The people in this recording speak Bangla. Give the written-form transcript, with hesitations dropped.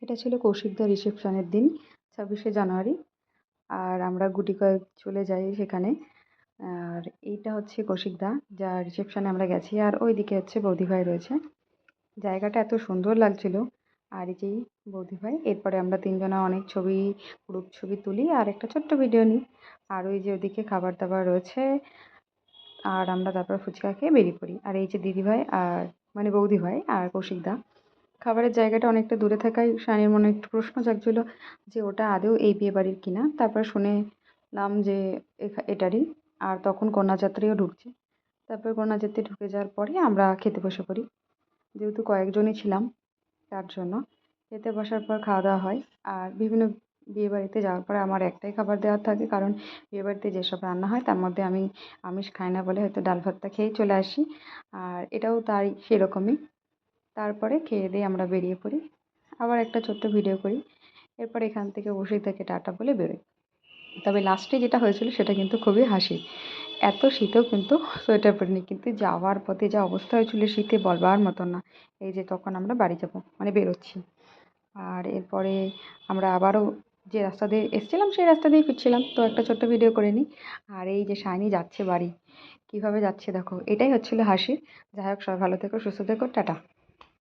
এটা ছিল কৌশিকদার রিসেপশনের দিন 26শে জানুয়ারি। আর আমরা গুটি কয়েক চলে যাই সেখানে। আর এইটা হচ্ছে কৌশিকদা, যার রিসেপশনে আমরা গেছি। আর ওইদিকে হচ্ছে বৌদিভাই রয়েছে। জায়গাটা এত সুন্দর লাগছিল। আর এই যেই বৌদিভাই, এরপরে আমরা তিনজনা অনেক ছবি, গ্রুপ ছবি তুলি আর একটা ছোট্ট ভিডিও নিই। আর ওই যে ওদিকে খাবার দাবার রয়েছে। আর আমরা তারপর ফুচকা খেয়ে বেরিয়ে পড়ি। আর এই যে দিদিভাই আর মানে বৌদিভাই আর কৌশিকদা, খাবারের জায়গাটা অনেকটা দূরে থাকায় শানির মনে একটু প্রশ্ন জাগছিল যে ওটা আদৌ এই বিয়েবাড়ির কিনা। তারপর শুনেলাম যে এটারই। আর তখন কন্যাযাত্রীও ঢুকছে। তারপর কন্যাযাত্রী ঢুকে যাওয়ার পরে আমরা খেতে বসে পড়ি। যেহেতু কয়েকজনই ছিলাম তার জন্য খেতে বসার পর খাওয়া দাওয়া হয়। আর বিভিন্ন বিয়েবাড়িতে যাওয়ার পরে আমার একটাই খাবার দেওয়ার থাকে, কারণ বিয়েবাড়িতে যেসব রান্না হয় তার মধ্যে আমি আমিষ খাই না বলে হয়তো ডাল ভাতটা খেয়েই চলে আসি। আর এটাও তাই সেরকমই। তারপরে খেয়ে দিয়ে আমরা বেরিয়ে পড়ি, আবার একটা ছোট্ট ভিডিও করি। এরপর এখান থেকে বসেই থেকে টাটা বলে বেরোই। তবে লাস্টে যেটা হয়েছিল সেটা কিন্তু খুবই হাসি। এত শীতেও কিন্তু সোয়েটার পরিনি, কিন্তু যাওয়ার পথে যা অবস্থা হয়েছিল শীতে বলবার মতন না। এই যে তখন আমরা বাড়ি যাব মানে বেরোচ্ছি। আর এরপরে আমরা আবারও যে রাস্তা দিয়ে এসেছিলাম সেই রাস্তা দিয়েই ফিরছিলাম, তো একটা ছোট্ট ভিডিও করে নিই। আর এই যে শাইনি যাচ্ছে বাড়ি, কীভাবে যাচ্ছে দেখো, এটাই হচ্ছিল হাসি। যাই হোক, সবাই ভালো থেকো, সুস্থ থেকো, টাটা।